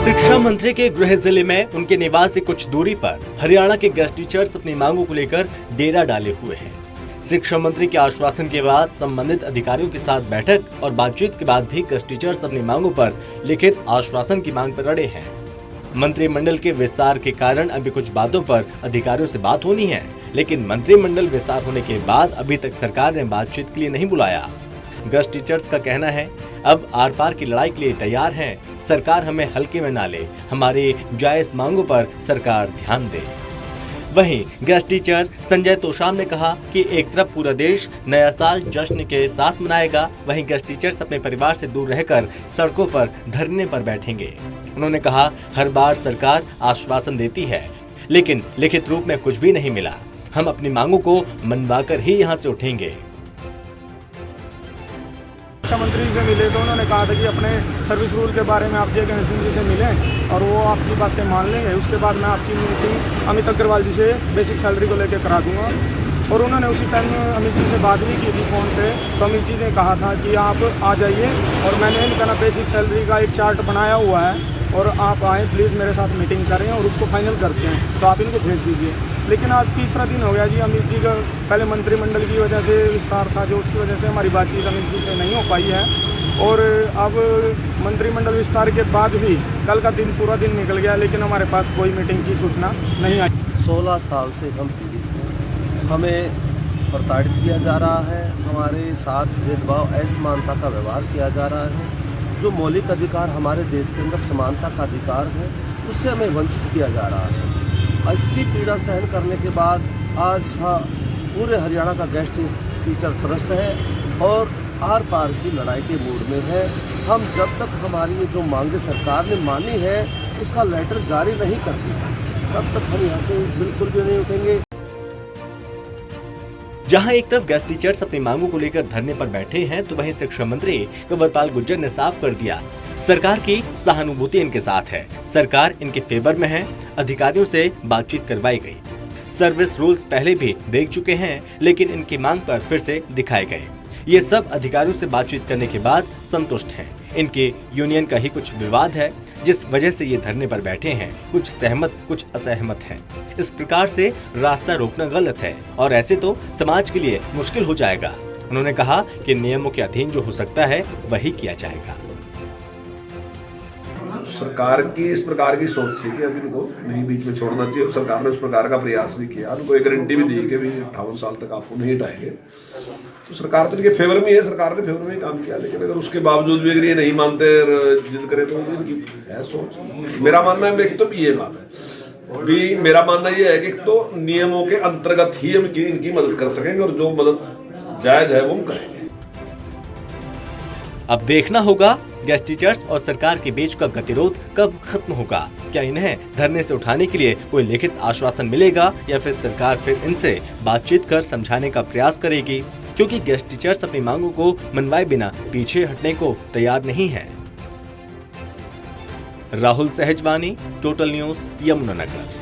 शिक्षा मंत्री के गृह जिले में उनके निवास से कुछ दूरी पर हरियाणा के गेस्ट टीचर्स अपनी मांगों को लेकर डेरा डाले हुए हैं। शिक्षा मंत्री के आश्वासन के बाद संबंधित अधिकारियों के साथ बैठक और बातचीत के बाद भी गेस्ट टीचर्स अपनी मांगों पर लिखित आश्वासन की मांग पर अड़े हैं। मंत्रिमंडल के विस्तार के कारण अभी कुछ बातों पर अधिकारियों से बात होनी है, लेकिन मंत्रिमंडल विस्तार होने के बाद अभी तक सरकार ने बातचीत के लिए नहीं बुलाया। गेस्ट टीचर्स का कहना है, अब आर पार की लड़ाई के लिए तैयार हैं। सरकार हमें हल्के में ना ले, हमारी जायज मांगों पर सरकार ध्यान दे। वहीं गेस्ट टीचर संजय तोशाम ने कहा कि एक तरफ पूरा देश नया साल जश्न के साथ मनाएगा, वहीं गेस्ट टीचर्स अपने परिवार से दूर रहकर सड़कों पर धरने पर बैठेंगे। उन्होंने कहा, हर बार सरकार आश्वासन देती है, लेकिन लिखित रूप में कुछ भी नहीं मिला। हम अपनी मांगों को मनवाकर ही यहाँ से उठेंगे। शिक्षा मंत्री से मिले तो उन्होंने कहा था कि अपने सर्विस रूल के बारे में आप जय गणेश सिंह जी से मिलें और वो आपकी बातें मान लेंगे। उसके बाद मैं आपकी मीटिंग अमित अग्रवाल जी से बेसिक सैलरी को लेकर करा दूंगा। और उन्होंने उसी टाइम अमित जी से बात भी की थी फ़ोन पे, तो अमित जी ने कहा था कि आप आ जाइए और मैंने इनका बेसिक सैलरी का एक चार्ट बनाया हुआ है और आप आएँ प्लीज़ मेरे साथ मीटिंग करें और उसको फाइनल करते हैं, तो आप इनको भेज दीजिए। लेकिन आज तीसरा दिन हो गया जी। अमित जी का पहले मंत्रिमंडल की वजह से विस्तार था, जो उसकी वजह से हमारी बातचीत अमित जी से नहीं हो पाई है। और अब मंत्रिमंडल विस्तार के बाद भी कल का दिन पूरा दिन निकल गया, लेकिन हमारे पास कोई मीटिंग की सूचना नहीं आई। 16 साल से हम पीड़ित हैं, हमें प्रताड़ित किया जा रहा है, हमारे साथ भेदभाव असमानता का व्यवहार किया जा रहा है। जो मौलिक अधिकार हमारे देश के अंदर समानता का अधिकार है, उससे हमें वंचित किया जा रहा है। इतनी पीड़ा सहन करने के बाद आज पूरे हरियाणा का गेस्ट टीचर त्रस्त है और आर पार की लड़ाई के मूड में है। हम जब तक हमारी ये जो मांगे सरकार ने मानी है उसका लेटर जारी नहीं करती, तब तक हम यहाँ से बिल्कुल भी नहीं उठेंगे। जहां एक तरफ गेस्ट टीचर्स अपनी मांगों को लेकर धरने पर बैठे हैं, तो वहीं शिक्षा मंत्री कंवरपाल गुर्जर ने साफ कर दिया, सरकार की सहानुभूति इनके साथ है, सरकार इनके फेवर में है। अधिकारियों से बातचीत करवाई गई, सर्विस रूल्स पहले भी देख चुके हैं, लेकिन इनकी मांग पर फिर से दिखाए गए। ये सब अधिकारियों से बातचीत करने के बाद संतुष्ट हैं। इनके यूनियन का ही कुछ विवाद है, जिस वजह से ये धरने पर बैठे हैं। कुछ सहमत कुछ असहमत हैं। इस प्रकार से रास्ता रोकना गलत है और ऐसे तो समाज के लिए मुश्किल हो जाएगा। उन्होंने कहा कि नियमों के अधीन जो हो सकता है वही किया जाएगा। सरकार की इस प्रकार की सोच थी कि अभी इनको नहीं बीच में छोड़ना चाहिए और सरकार ने उस प्रकार का प्रयास भी किया। उनको एक गारंटी भी दी कि भी 58 साल तक आपको नहीं हटाएंगे। तो सरकार तो इनके फेवर में है, सरकार ने फेवर में ही काम किया। लेकिन अगर उसके बावजूद भी अगर ये नहीं मानते जिद करे तो इनकी है सोच। मेरा मानना है, एक तो ये बात है भी, मेरा मानना ये है कि तो नियमों के अंतर्गत ही हम इनकी मदद कर सकेंगे और जो मदद जायज है वो हम करेंगे। अब देखना होगा गेस्ट टीचर्स और सरकार के बीच का गतिरोध कब खत्म होगा। क्या इन्हें धरने से उठाने के लिए कोई लिखित आश्वासन मिलेगा या फिर सरकार फिर इनसे बातचीत कर समझाने का प्रयास करेगी, क्योंकि गेस्ट टीचर्स अपनी मांगों को मनवाए बिना पीछे हटने को तैयार नहीं है। Rahul Sahajwani, total news, Yamunanagar.